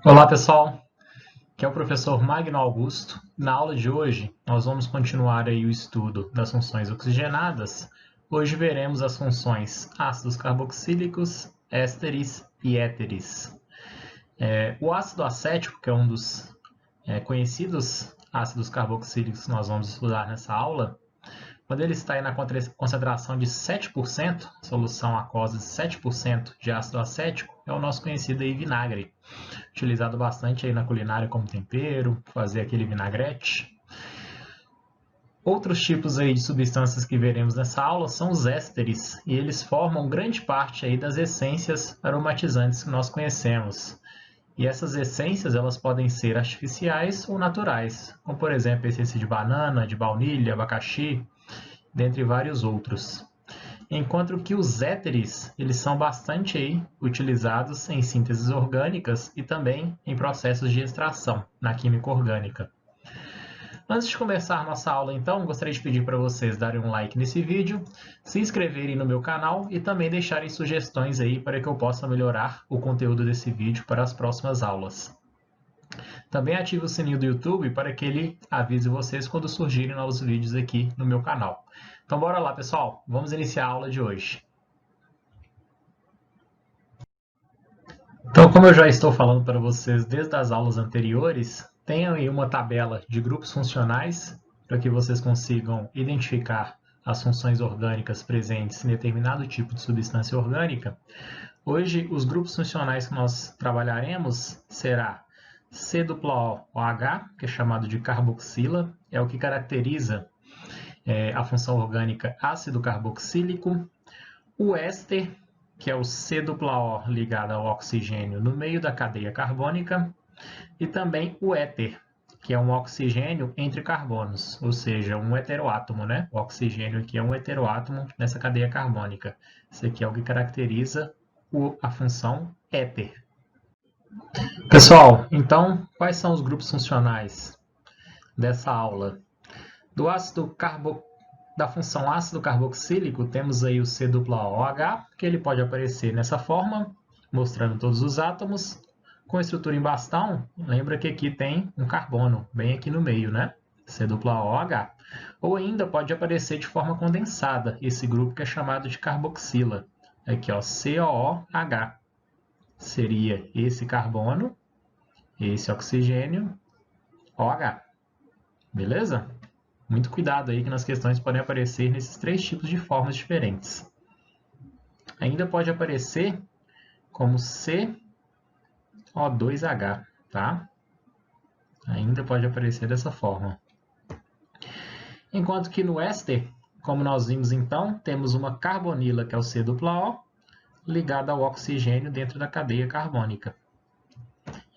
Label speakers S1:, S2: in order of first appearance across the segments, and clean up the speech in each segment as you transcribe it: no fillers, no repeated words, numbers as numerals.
S1: Olá pessoal, aqui é o professor Magno Augusto. Na aula de hoje nós vamos continuar aí o estudo das funções oxigenadas. Hoje veremos as funções ácidos carboxílicos, ésteres e éteres. O ácido acético, que é um dos conhecidos ácidos carboxílicos que nós vamos estudar nessa aula, quando ele está aí na concentração de 7%, solução aquosa de 7% de ácido acético, é o nosso conhecido aí vinagre, utilizado bastante aí na culinária como tempero, fazer aquele vinagrete. Outros tipos aí de substâncias que veremos nessa aula são os ésteres, e eles formam grande parte aí das essências aromatizantes que nós conhecemos. E essas essências elas podem ser artificiais ou naturais, como por exemplo a essência de banana, de baunilha, abacaxi, dentre vários outros. Enquanto que os éteres eles são bastante aí utilizados em sínteses orgânicas e também em processos de extração na química orgânica. Antes de começar nossa aula, então, gostaria de pedir para vocês darem um like nesse vídeo, se inscreverem no meu canal e também deixarem sugestões aí para que eu possa melhorar o conteúdo desse vídeo para as próximas aulas. Também ative o sininho do YouTube para que ele avise vocês quando surgirem novos vídeos aqui no meu canal. Então bora lá, pessoal, vamos iniciar a aula de hoje. Então, como eu já estou falando para vocês desde as aulas anteriores, tenham aí uma tabela de grupos funcionais para que vocês consigam identificar as funções orgânicas presentes em determinado tipo de substância orgânica. Hoje, os grupos funcionais que nós trabalharemos será C-OH, que é chamado de carboxila, é o que caracteriza a função orgânica ácido carboxílico. O éster, que é o C-O ligado ao oxigênio no meio da cadeia carbônica. E também o éter, que é um oxigênio entre carbonos, ou seja, um heteroátomo, né? O oxigênio aqui é um heteroátomo nessa cadeia carbônica. Isso aqui é o que caracteriza a função éter. Pessoal, então, quais são os grupos funcionais dessa aula? Da função ácido carboxílico, temos aí o C-OH, que ele pode aparecer nessa forma, mostrando todos os átomos. Com estrutura em bastão, lembra que aqui tem um carbono, bem aqui no meio, né? C-OH. Ou ainda pode aparecer de forma condensada, esse grupo que é chamado de carboxila. Aqui, ó, COOH. Seria esse carbono, esse oxigênio, OH. Beleza? Muito cuidado aí que nas questões podem aparecer nesses três tipos de formas diferentes. Ainda pode aparecer como CO2H, tá? Ainda pode aparecer dessa forma. Enquanto que no éster, como nós vimos então, temos uma carbonila, que é o C-O, ligada ao oxigênio dentro da cadeia carbônica.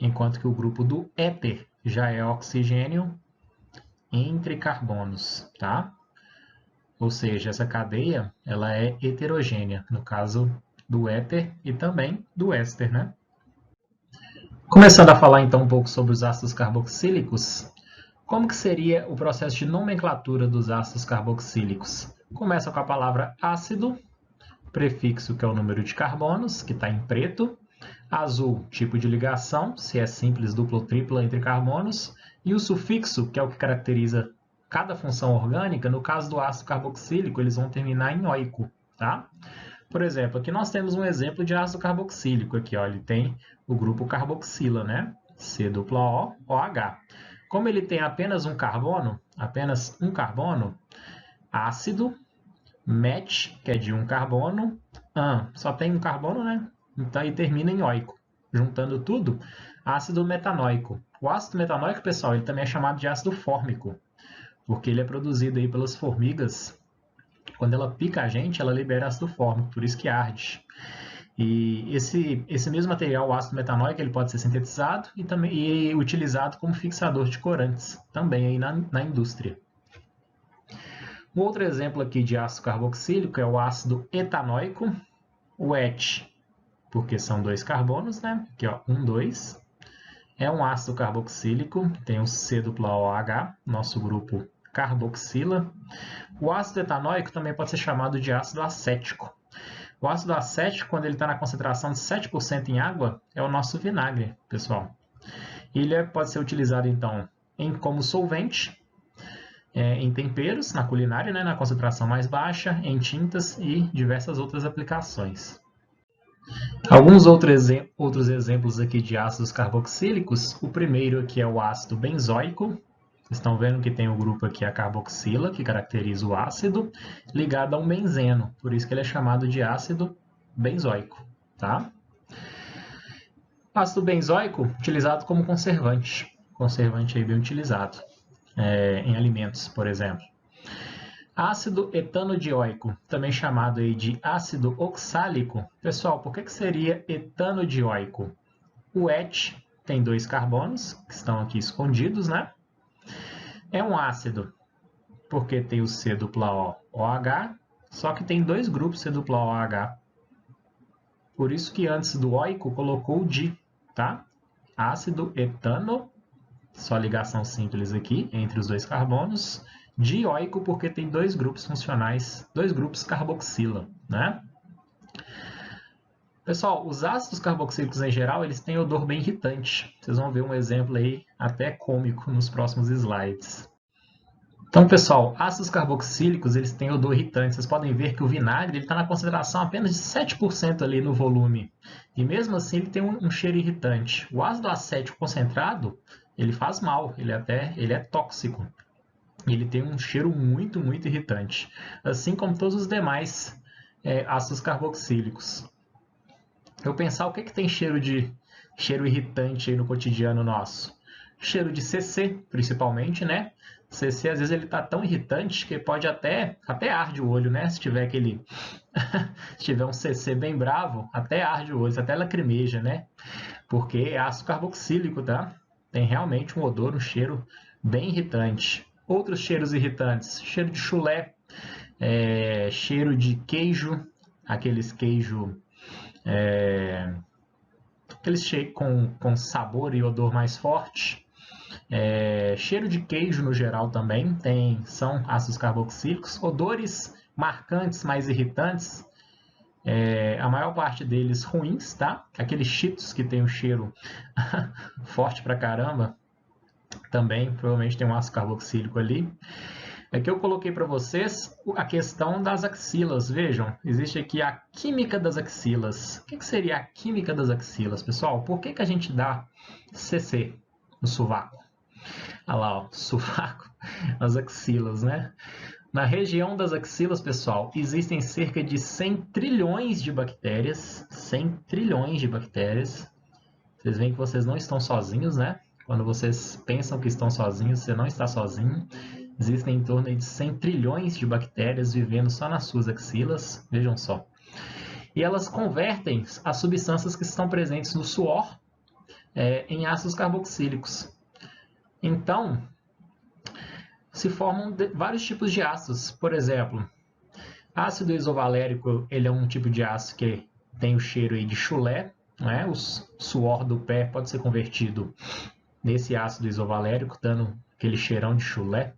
S1: Enquanto que o grupo do éter já é oxigênio entre carbonos, tá? Ou seja, essa cadeia ela é heterogênea, no caso do éter e também do éster, né? Começando a falar então um pouco sobre os ácidos carboxílicos, como que seria o processo de nomenclatura dos ácidos carboxílicos? Começa com a palavra ácido, prefixo que é o número de carbonos, que está em preto, azul, tipo de ligação, se é simples, dupla ou tripla entre carbonos, e o sufixo, que é o que caracteriza cada função orgânica. No caso do ácido carboxílico, eles vão terminar em oico, tá? Por exemplo, aqui nós temos um exemplo de ácido carboxílico. Aqui, ó, ele tem o grupo carboxila, né? C-OOH. Como ele tem apenas um carbono, ácido, met, que é de um carbono, só tem um carbono, né? Então, aí termina em oico. Juntando tudo, ácido metanóico. O ácido metanóico, pessoal, ele também é chamado de ácido fórmico, porque ele é produzido aí pelas formigas. Quando ela pica a gente, ela libera ácido fórmico, por isso que arde. E esse mesmo material, o ácido metanóico, ele pode ser sintetizado e utilizado como fixador de corantes, também aí na indústria. Um outro exemplo aqui de ácido carboxílico é o ácido etanóico, o et, porque são dois carbonos, né? Aqui, ó, 1, 2. É um ácido carboxílico, tem o C-OH, nosso grupo carboxila. O ácido etanóico também pode ser chamado de ácido acético. O ácido acético, quando ele está na concentração de 7% em água, é o nosso vinagre, pessoal. Ele pode ser utilizado, então, como solvente, em temperos, na culinária, né, na concentração mais baixa, em tintas e diversas outras aplicações. Alguns outros exemplos aqui de ácidos carboxílicos. O primeiro aqui é o ácido benzoico. Vocês estão vendo que tem o grupo aqui, a carboxila, que caracteriza o ácido, ligado a um benzeno. Por isso que ele é chamado de ácido benzoico. Tá? Ácido benzoico, utilizado como conservante. Conservante aí bem utilizado em alimentos, por exemplo. Ácido etanodioico, também chamado aí de ácido oxálico. Pessoal, por que seria etanodioico? O Et tem 2 carbonos, que estão aqui escondidos, né? É um ácido, porque tem o C-OH, só que tem 2 grupos C-OH. Por isso que antes do oico colocou o di, tá? Ácido etano, só ligação simples aqui entre os 2 carbonos. Dioico porque tem 2 grupos funcionais, 2 grupos carboxila, né? Pessoal, os ácidos carboxílicos em geral, eles têm odor bem irritante. Vocês vão ver um exemplo aí até cômico nos próximos slides. Então, pessoal, ácidos carboxílicos, eles têm odor irritante. Vocês podem ver que o vinagre está na concentração apenas de 7% ali no volume. E mesmo assim, ele tem um cheiro irritante. O ácido acético concentrado, ele faz mal, ele é tóxico. Ele tem um cheiro muito, muito irritante, assim como todos os demais ácidos carboxílicos. Eu pensar o que tem cheiro irritante aí no cotidiano nosso. Cheiro de CC, principalmente, né? CC, às vezes, ele tá tão irritante que pode até arde o olho, né? Se tiver se tiver um CC bem bravo, até arde o olho, até lacrimeja, né? Porque é ácido carboxílico, tá? Tem realmente um odor, um cheiro bem irritante. Outros cheiros irritantes, cheiro de chulé, cheiro de queijo, aqueles queijo com sabor e odor mais forte. Cheiro de queijo no geral também são ácidos carboxílicos. Odores marcantes, mais irritantes, a maior parte deles ruins, tá? Aqueles cheetos que tem um cheiro forte pra caramba, também provavelmente tem um ácido carboxílico ali. Aqui eu coloquei para vocês a questão das axilas. Vejam, existe aqui a química das axilas. O que seria a química das axilas, pessoal? Por que a gente dá CC no sovaco? Olha lá, ó, sovaco, as axilas, né? Na região das axilas, pessoal, existem cerca de 100 trilhões de bactérias. 100 trilhões de bactérias. Vocês veem que vocês não estão sozinhos, né? Quando vocês pensam que estão sozinhos, você não está sozinho. Existem em torno de 100 trilhões de bactérias vivendo só nas suas axilas, vejam só. E elas convertem as substâncias que estão presentes no suor em ácidos carboxílicos. Então, se formam vários tipos de ácidos. Por exemplo, ácido isovalérico, ele é um tipo de ácido que tem o cheiro aí de chulé, né? O suor do pé pode ser convertido nesse ácido isovalérico, dando aquele cheirão de chulé.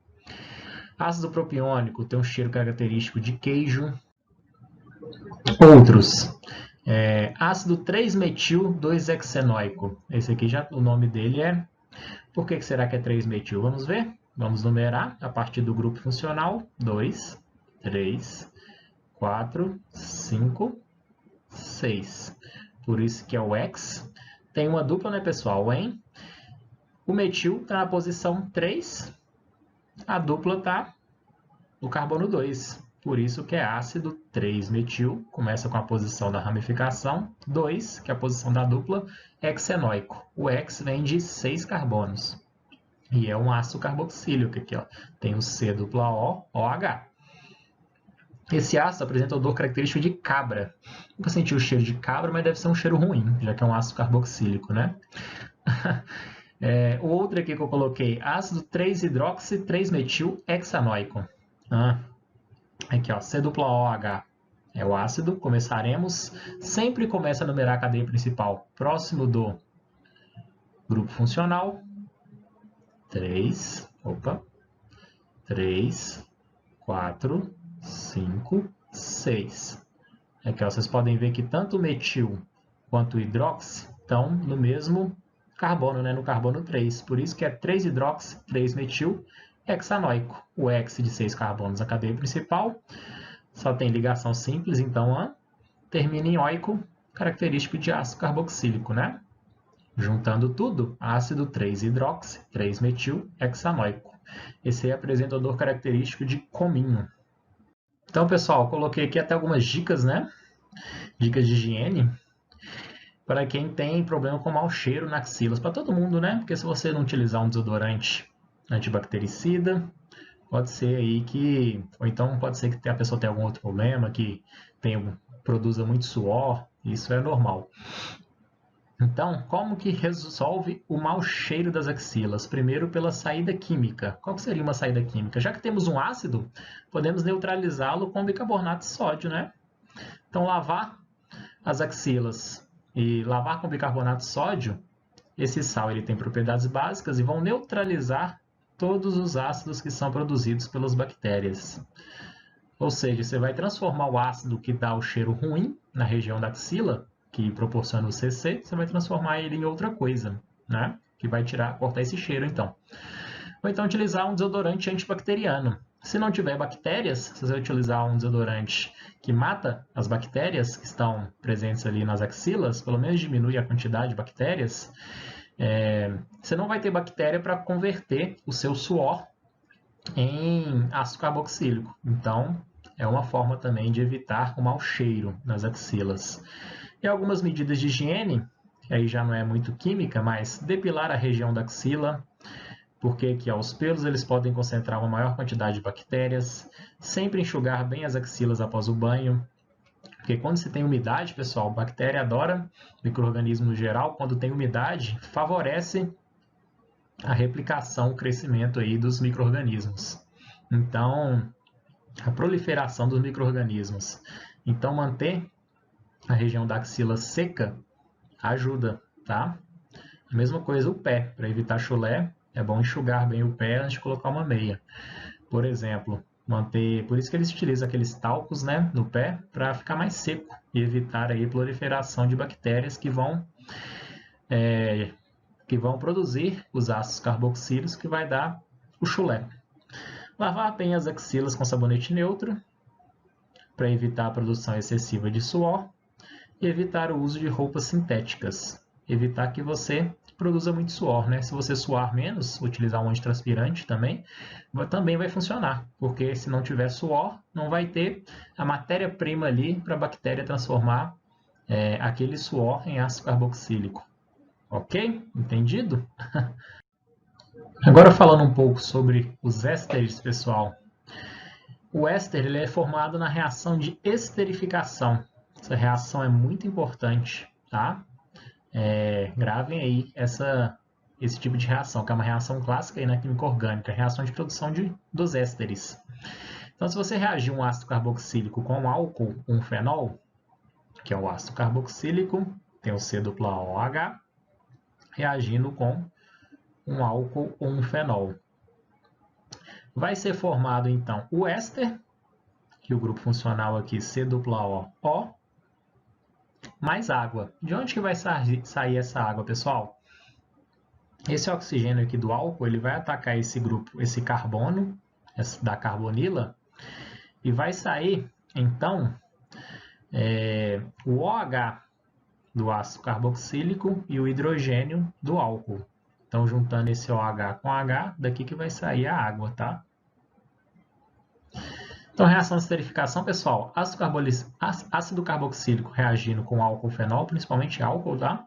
S1: Ácido propiônico tem um cheiro característico de queijo. Outros. Ácido 3-metil-2-hexenóico. Esse aqui o nome dele é... Por que será que é 3-metil? Vamos ver. Vamos numerar a partir do grupo funcional. 2, 3, 4, 5, 6. Por isso que é o hex. Tem uma dupla, né, pessoal? O metil está na posição 3. A dupla está no carbono 2. Por isso que é ácido 3-metil, começa com a posição da ramificação. 2, que é a posição da dupla, hexenóico. O hex vem de 6 carbonos. E é um ácido carboxílico aqui, ó. Tem o C-OH. Esse ácido apresenta odor característico de cabra. Nunca senti o cheiro de cabra, mas deve ser um cheiro ruim, já que é um ácido carboxílico, né? O outro aqui que eu coloquei, ácido 3-hidroxi-3-metil-hexanóico. Aqui, ó, C-OH é o ácido. Sempre começa a numerar a cadeia principal próximo do Grupo funcional, 3, 4, 5, 6. Aqui, ó, vocês podem ver que tanto o metil quanto o hidroxi estão no mesmo carbono, né? No carbono 3. Por isso que é 3-hidroxi, 3-metil, hexanoico. O hex de 6 carbonos, a cadeia principal, só tem ligação simples, então termina em oico, característico de ácido carboxílico, né? Juntando tudo, ácido 3-hidroxi, 3-metil, hexanoico. Esse aí apresenta odor característico de cominho. Então, pessoal, coloquei aqui até algumas dicas, né? Dicas de higiene para quem tem problema com mau cheiro na axilas. Para todo mundo, né? Porque se você não utilizar um desodorante antibactericida, pode ser aí que... Ou então pode ser que a pessoa tenha algum outro problema, que produza muito suor. Isso é normal. Então, como que resolve o mau cheiro das axilas? Primeiro, pela saída química. Qual seria uma saída química? Já que temos um ácido, podemos neutralizá-lo com bicarbonato de sódio, né? Então, lavar as axilas e lavar com bicarbonato de sódio, esse sal ele tem propriedades básicas e vão neutralizar todos os ácidos que são produzidos pelas bactérias. Ou seja, você vai transformar o ácido que dá o cheiro ruim na região da axila, que proporciona o CC, você vai transformar ele em outra coisa, né? Que vai cortar esse cheiro, então. Ou então utilizar um desodorante antibacteriano. Se não tiver bactérias, se você utilizar um desodorante que mata as bactérias que estão presentes ali nas axilas, pelo menos diminui a quantidade de bactérias, você não vai ter bactéria para converter o seu suor em ácido carboxílico. Então, é uma forma também de evitar o mau cheiro nas axilas. E algumas medidas de higiene, aí já não é muito química, mas depilar a região da axila, porque aqui, ó, os pelos eles podem concentrar uma maior quantidade de bactérias. Sempre enxugar bem as axilas após o banho, porque quando se tem umidade, pessoal, bactéria adora, micro-organismo no geral, quando tem umidade, favorece a replicação, o crescimento aí dos micro-organismos. Então, a proliferação dos micro-organismos. Então, manter a região da axila seca ajuda, tá? A mesma coisa o pé, para evitar chulé, é bom enxugar bem o pé antes de colocar uma meia. Por exemplo, por isso que eles utilizam aqueles talcos, né, no pé, para ficar mais seco e evitar aí a proliferação de bactérias que vão produzir os ácidos carboxílicos que vai dar o chulé. Lavar bem as axilas com sabonete neutro para evitar a produção excessiva de suor e evitar o uso de roupas sintéticas. Evitar que você produza muito suor, né? Se você suar menos, utilizar um antitranspirante também vai funcionar, porque se não tiver suor, não vai ter a matéria-prima ali para a bactéria transformar aquele suor em ácido carboxílico. Ok? Entendido? Agora falando um pouco sobre os ésteres, pessoal. O éster ele é formado na reação de esterificação. Essa reação é muito importante, tá? Gravem aí esse tipo de reação, que é uma reação clássica aí na química orgânica, a reação de produção dos ésteres. Então, se você reagir um ácido carboxílico com um álcool, um fenol, que é o ácido carboxílico, tem o C-OH, reagindo com um álcool ou um fenol. Vai ser formado, então, o éster, que o grupo funcional aqui, C-OO, mais água. De onde que vai sair essa água, pessoal? Esse oxigênio aqui do álcool, ele vai atacar esse grupo, esse carbono, da carbonila, e vai sair, então, o OH do ácido carboxílico e o hidrogênio do álcool. Então, juntando esse OH com H, daqui que vai sair a água, tá? Então, reação de esterificação, pessoal, ácido carboxílico reagindo com álcool fenol, principalmente álcool, tá?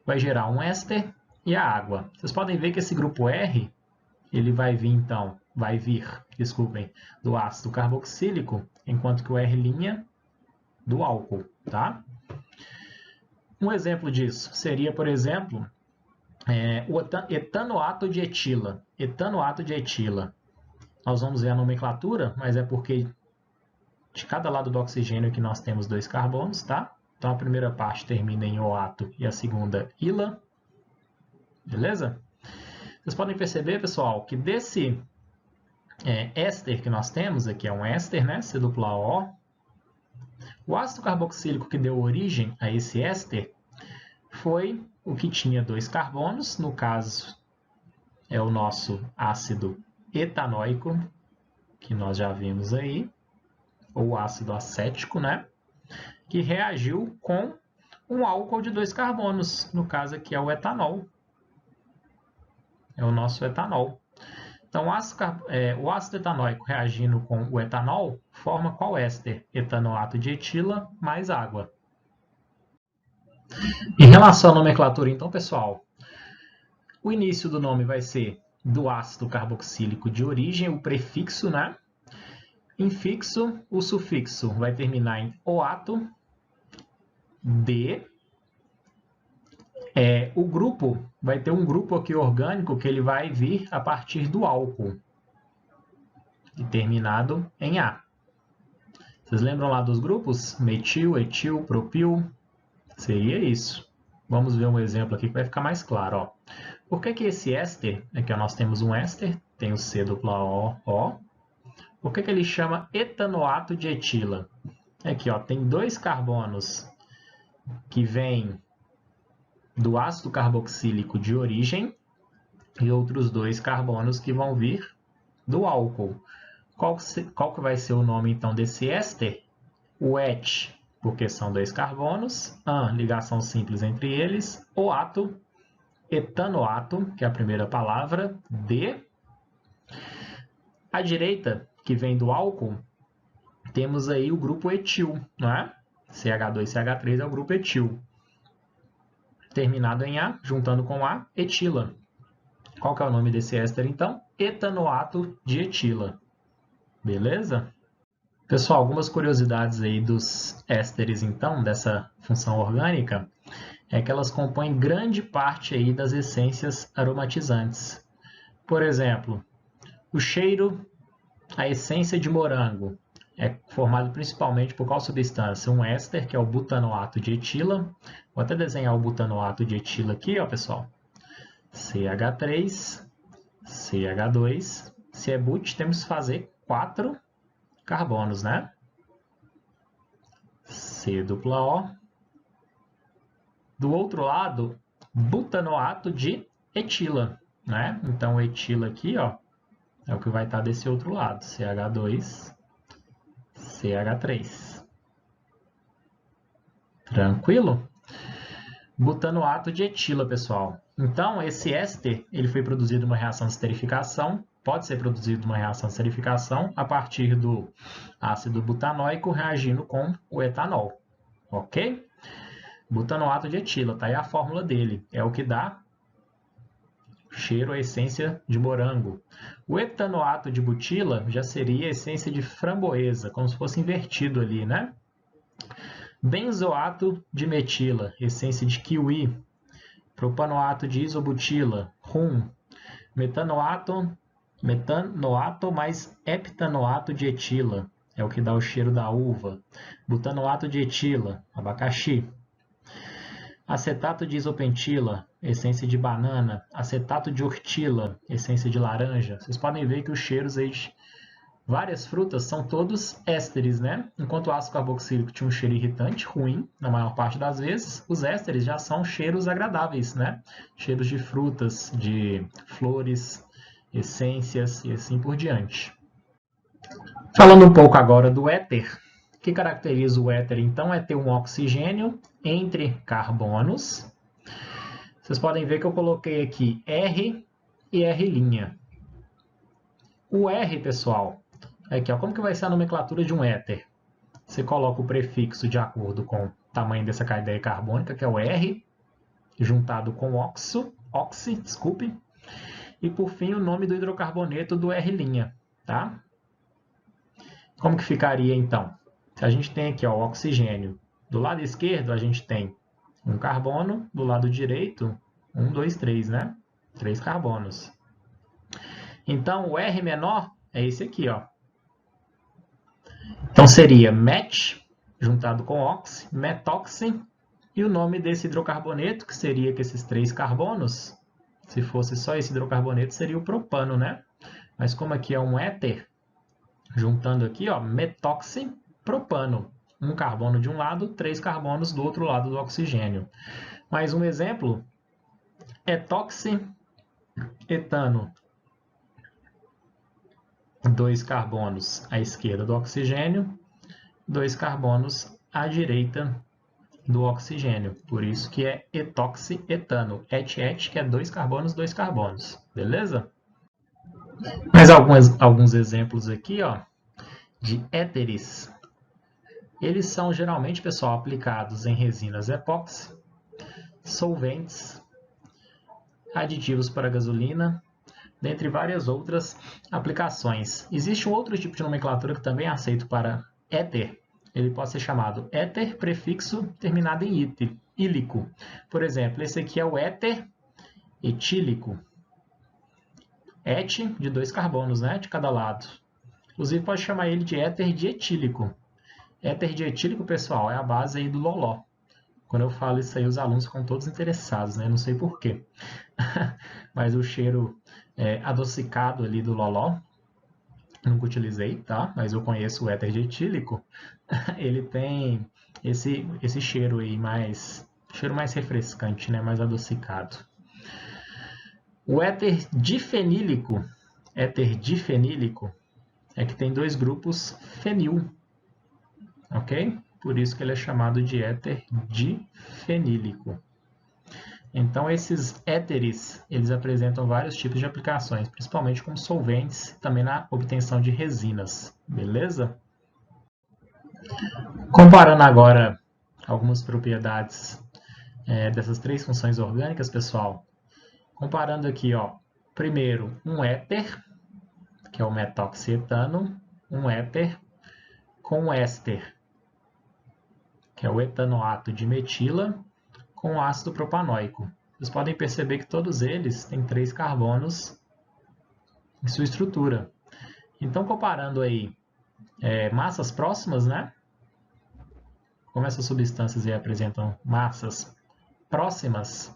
S1: Vai gerar um éster e a água. Vocês podem ver que esse grupo R, ele vai vir, do ácido carboxílico, enquanto que o R' do álcool, tá? Um exemplo disso seria, por exemplo, o etanoato de etila. Etanoato de etila. Nós vamos ver a nomenclatura, mas é porque de cada lado do oxigênio que nós temos 2 carbonos, tá? Então a primeira parte termina em oato e a segunda ila. beleza? Vocês podem perceber, pessoal, que desse éster que nós temos, aqui é um éster, né? C-O. O ácido carboxílico que deu origem a esse éster foi o que tinha 2 carbonos, no caso é o nosso ácido etanóico, que nós já vimos aí, ou ácido acético, né? Que reagiu com um álcool de 2 carbonos, no caso aqui é o etanol. É o nosso etanol. Então, o ácido etanóico reagindo com o etanol forma qual éster? Etanoato de etila mais água. Em relação à nomenclatura, então, pessoal, o início do nome vai ser do ácido carboxílico de origem, o prefixo, né? Infixo, o sufixo vai terminar em oato, de. O grupo vai ter um grupo aqui orgânico que ele vai vir a partir do álcool, e terminado em A. Vocês lembram lá dos grupos? Metil, etil, propil? Seria isso. Vamos ver um exemplo aqui que vai ficar mais claro. Ó. Por que esse éster, aqui nós temos um éster, tem o C dupla O. Por que ele chama etanoato de etila? Aqui ó, tem 2 carbonos que vêm do ácido carboxílico de origem e outros 2 carbonos que vão vir do álcool. Qual que vai ser o nome então desse éster? O et, porque são 2 carbonos, ligação simples entre eles, oato, etanoato, que é a primeira palavra, de. À direita, que vem do álcool, temos aí o grupo etil, não é? CH2CH3 é o grupo etil. Terminado em A, juntando com A, etila. Qual que é o nome desse éster, então? Etanoato de etila. Beleza? Pessoal, algumas curiosidades aí dos ésteres, então, dessa função orgânica, é que elas compõem grande parte aí das essências aromatizantes. Por exemplo, o cheiro, a essência de morango, é formado principalmente por qual substância? Um éster, que é o butanoato de etila. Vou até desenhar o butanoato de etila aqui, ó, pessoal. CH3, CH2. Se é but, temos que fazer 4 carbonos, né? C dupla O. Do outro lado, butanoato de etila, né? Então, o etila aqui, ó, é o que vai estar desse outro lado. CH2, CH3. Tranquilo? Butanoato de etila, pessoal. Então, esse éster, ele foi produzido numa reação de esterificação, pode ser produzido numa reação de esterificação a partir do ácido butanóico reagindo com o etanol, ok? Butanoato de etila, tá aí a fórmula dele, é o que dá cheiro à essência de morango. O etanoato de butila já seria a essência de framboesa, como se fosse invertido ali, né? Benzoato de metila, essência de kiwi. Propanoato de isobutila, rum. Metanoato mais heptanoato de etila, é o que dá o cheiro da uva. Butanoato de etila, abacaxi. Acetato de isopentila, essência de banana. Acetato de ortila, essência de laranja. Vocês podem ver que os cheiros aí de várias frutas são todos ésteres, né? Enquanto o ácido carboxílico tinha um cheiro irritante, ruim, na maior parte das vezes, os ésteres já são cheiros agradáveis, né? Cheiros de frutas, de flores, essências e assim por diante. Falando um pouco agora do éter, o que caracteriza o éter, então, é ter um oxigênio entre carbonos. Vocês podem ver que eu coloquei aqui R e R'. O R, pessoal, aqui, ó, como que vai ser a nomenclatura de um éter? Você coloca o prefixo de acordo com o tamanho dessa cadeia carbônica, que é o R, juntado com oxi, e por fim o nome do hidrocarboneto do R', tá? Como que ficaria então? Se a gente tem aqui ó, o oxigênio, do lado esquerdo a gente tem um carbono, do lado direito, 1, 2, 3, né? 3 carbonos. Então o R menor é esse aqui, ó. Então seria met, juntado com oxi, metoxi, e o nome desse hidrocarboneto, que seria que esses 3 carbonos, Se fosse só esse hidrocarboneto, seria o propano, né? Mas como aqui é um éter, juntando aqui, ó, metoxipropano. Um carbono de um lado, 3 carbonos do outro lado do oxigênio. Mais um exemplo, etoxietano. 2 carbonos à esquerda do oxigênio, 2 carbonos à direita do oxigênio. Por isso que é etoxietano. Et, que é 2 carbonos, 2 carbonos. Beleza? Mais alguns exemplos aqui, ó, de éteres. Eles são geralmente, pessoal, aplicados em resinas epóxi, solventes, aditivos para gasolina, dentre várias outras aplicações. Existe um outro tipo de nomenclatura que também é aceito para éter. Ele pode ser chamado éter prefixo terminado em ílico. Por exemplo, esse aqui é o éter etílico. Et de 2 carbonos, né, de cada lado. Inclusive pode chamar ele de éter dietílico. Éter dietílico, pessoal, é a base aí do loló. Quando eu falo isso aí, os alunos ficam todos interessados, né? Não sei porquê. Mas o cheiro adocicado ali do loló, nunca utilizei, tá? Mas eu conheço o éter dietílico. Ele tem esse cheiro aí cheiro mais refrescante, né? Mais adocicado. O éter difenílico é que tem 2 grupos fenil, ok? Por isso que ele é chamado de éter difenílico. Então, esses éteres, eles apresentam vários tipos de aplicações, principalmente como solventes, também na obtenção de resinas, beleza? Comparando agora algumas propriedades dessas 3 funções orgânicas, pessoal. Comparando aqui, ó, primeiro, um éter, que é o metoxietano, um éter com um éster, que é o etanoato de metila, com ácido propanóico. Vocês podem perceber que todos eles têm 3 carbonos em sua estrutura. Então, comparando aí massas próximas, né? Como essas substâncias aí apresentam massas próximas,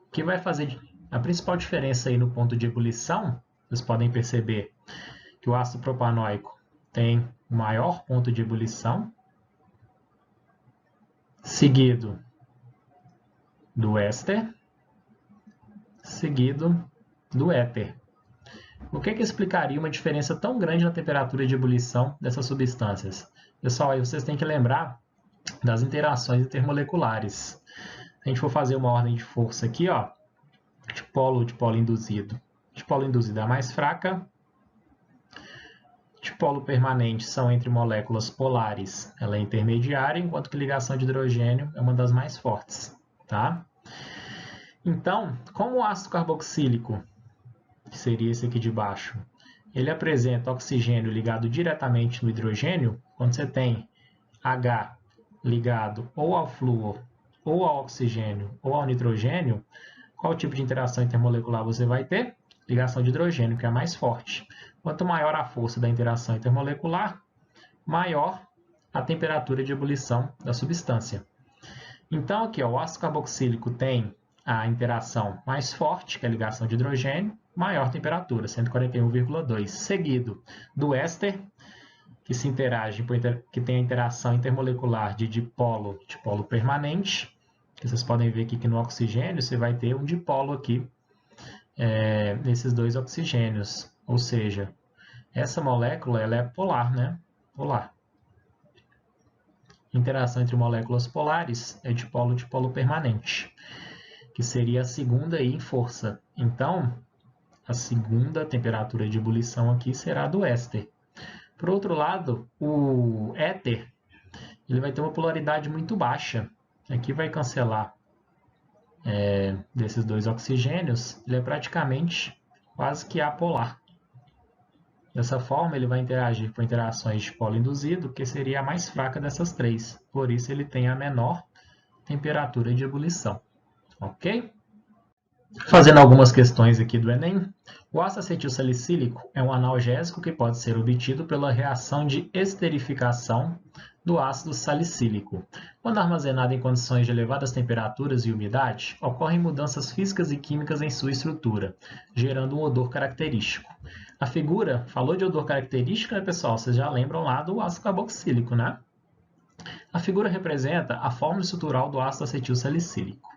S1: o que vai fazer a principal diferença aí no ponto de ebulição, vocês podem perceber que o ácido propanóico tem o maior ponto de ebulição, seguido do éster, seguido do éter. O que explicaria uma diferença tão grande na temperatura de ebulição dessas substâncias? Pessoal, aí vocês têm que lembrar das interações intermoleculares. Se a gente for fazer uma ordem de força aqui, ó, de polo induzido. Dipolo induzido é a mais fraca. Dipolo permanente são entre moléculas polares, ela é intermediária, enquanto que ligação de hidrogênio é uma das mais fortes. Tá? Então, como o ácido carboxílico, que seria esse aqui de baixo, ele apresenta oxigênio ligado diretamente no hidrogênio, quando você tem H ligado ou ao flúor, ou ao oxigênio, ou ao nitrogênio, qual tipo de interação intermolecular você vai ter? Ligação de hidrogênio, que é a mais forte. Quanto maior a força da interação intermolecular, maior a temperatura de ebulição da substância. Então, aqui, ó, o ácido carboxílico tem a interação mais forte, que é a ligação de hidrogênio, maior temperatura, 141,2, seguido do éster, que tem a interação intermolecular de dipolo permanente, que vocês podem ver aqui que no oxigênio você vai ter um dipolo aqui, nesses 2 oxigênios, ou seja, essa molécula ela é polar, né? Polar. Interação entre moléculas polares é dipolo permanente, que seria a segunda aí em força. Então, a segunda temperatura de ebulição aqui será do éster. Por outro lado, o éter ele vai ter uma polaridade muito baixa. Aqui vai cancelar desses 2 oxigênios, ele é praticamente quase que apolar. Dessa forma, ele vai interagir com interações de dipolo induzido, que seria a mais fraca dessas 3. Por isso, ele tem a menor temperatura de ebulição. Ok? Fazendo algumas questões aqui do Enem. O ácido acetil salicílico é um analgésico que pode ser obtido pela reação de esterificação do ácido salicílico. Quando armazenado em condições de elevadas temperaturas e umidade, ocorrem mudanças físicas e químicas em sua estrutura, gerando um odor característico. A figura falou de odor característico, né, pessoal? Vocês já lembram lá do ácido carboxílico, né? A figura representa a fórmula estrutural do ácido acetil salicílico.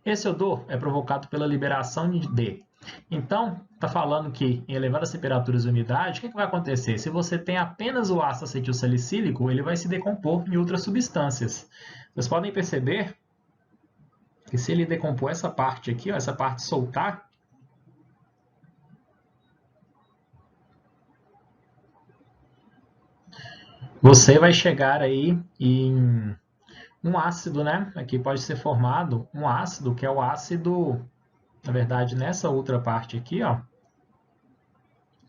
S1: Esse odor é provocado pela liberação de... Então, está falando que em elevadas temperaturas e umidade, o que vai acontecer? Se você tem apenas o ácido acetil salicílico, ele vai se decompor em outras substâncias. Vocês podem perceber que se ele decompor essa parte aqui, ó, essa parte soltar, você vai chegar aí em um ácido, né? Aqui pode ser formado um ácido, que é o ácido, na verdade, nessa outra parte aqui, ó,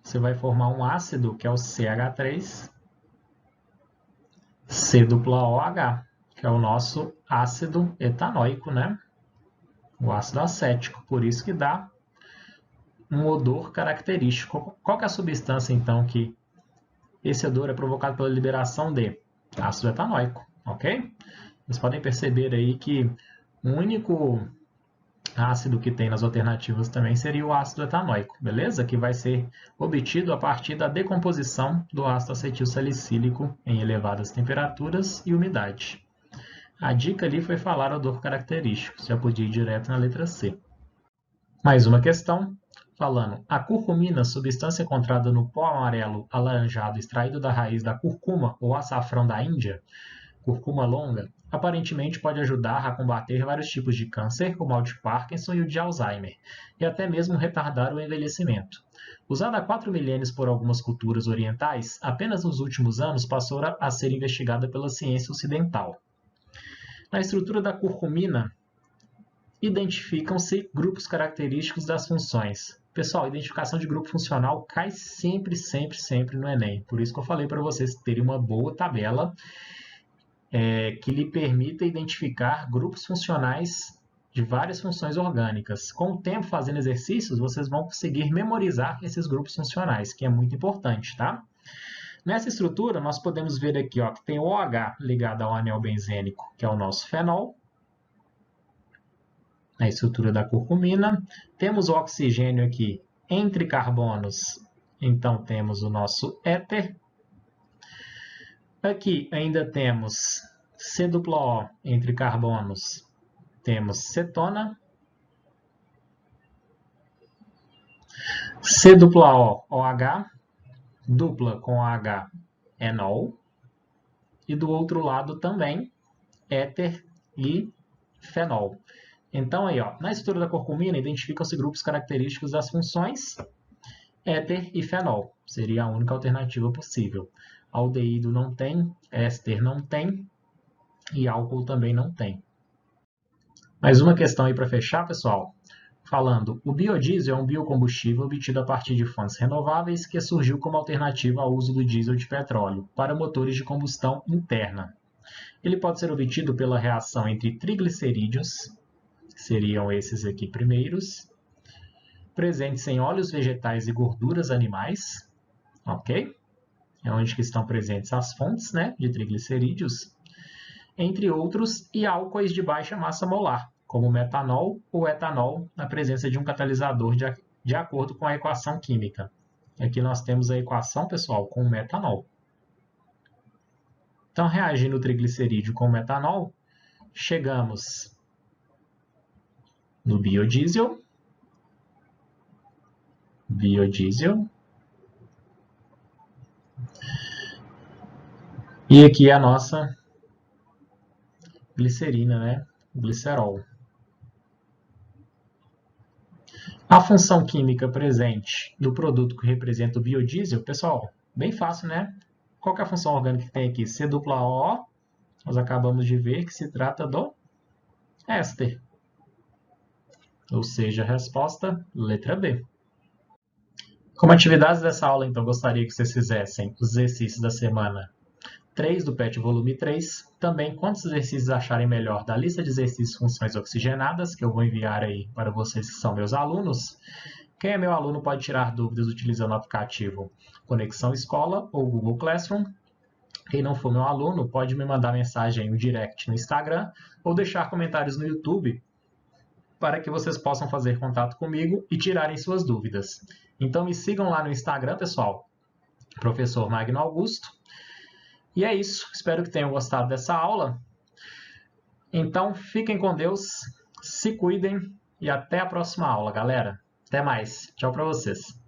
S1: você vai formar um ácido, que é o CH3, C-OH, que é o nosso ácido etanóico, né? O ácido acético, por isso que dá um odor característico. Qual que é a substância, então, que esse odor é provocado pela liberação de ácido etanóico, ok? Vocês podem perceber aí que o único ácido que tem nas alternativas também seria o ácido etanóico, beleza? Que vai ser obtido a partir da decomposição do ácido acetil salicílico em elevadas temperaturas e umidade. A dica ali foi falar odor característico, já podia ir direto na letra C. Mais uma questão, falando, a curcumina, substância encontrada no pó amarelo alaranjado extraído da raiz da curcuma ou açafrão da Índia, curcuma longa, aparentemente pode ajudar a combater vários tipos de câncer, como o de Parkinson e o de Alzheimer, e até mesmo retardar o envelhecimento. Usada há 4 milênios por algumas culturas orientais, apenas nos últimos anos passou a ser investigada pela ciência ocidental. Na estrutura da curcumina, identificam-se grupos característicos das funções. Pessoal, identificação de grupo funcional cai sempre no Enem. Por isso que eu falei para vocês terem uma boa tabela que lhe permita identificar grupos funcionais de várias funções orgânicas. Com o tempo, fazendo exercícios, vocês vão conseguir memorizar esses grupos funcionais, que é muito importante, tá? Nessa estrutura, nós podemos ver aqui ó, que tem o OH ligado ao anel benzênico, que é o nosso fenol, na estrutura da curcumina. Temos o oxigênio aqui entre carbonos, então temos o nosso éter. Aqui ainda temos C-O entre carbonos, temos cetona. C-O, OH, dupla com OH, enol. E do outro lado também, éter e fenol. Então, aí, ó, na estrutura da curcumina, identificam-se grupos característicos das funções éter e fenol. Seria a única alternativa possível. Aldeído não tem, éster não tem e álcool também não tem. Mais uma questão aí para fechar, pessoal. Falando, o biodiesel é um biocombustível obtido a partir de fontes renováveis que surgiu como alternativa ao uso do diesel de petróleo para motores de combustão interna. Ele pode ser obtido pela reação entre triglicerídeos, seriam esses aqui primeiros, presentes em óleos vegetais e gorduras animais, ok? É onde que estão presentes as fontes, né, de triglicerídeos, entre outros, e álcoois de baixa massa molar, como metanol ou etanol, na presença de um catalisador de acordo com a equação química. Aqui nós temos a equação, pessoal, com o metanol. Então, reagindo o triglicerídeo com o metanol, chegamos no biodiesel. E aqui é a nossa glicerina, né? Glicerol. A função química presente no produto que representa o biodiesel, pessoal, bem fácil, né? Qual que é a função orgânica que tem aqui? C-O, nós acabamos de ver que se trata do éster. Ou seja, a resposta, letra B. Como atividades dessa aula, então, gostaria que vocês fizessem os exercícios da semana 3 do PET volume 3. Também quantos exercícios acharem melhor da lista de exercícios funções oxigenadas, que eu vou enviar aí para vocês que são meus alunos. Quem é meu aluno pode tirar dúvidas utilizando o aplicativo Conexão Escola ou Google Classroom. Quem não for meu aluno, pode me mandar mensagem no direct no Instagram ou deixar comentários no YouTube para que vocês possam fazer contato comigo e tirarem suas dúvidas. Então me sigam lá no Instagram, pessoal, Professor Magno Augusto. E é isso, espero que tenham gostado dessa aula. Então fiquem com Deus, se cuidem e até a próxima aula, galera. Até mais, tchau para vocês.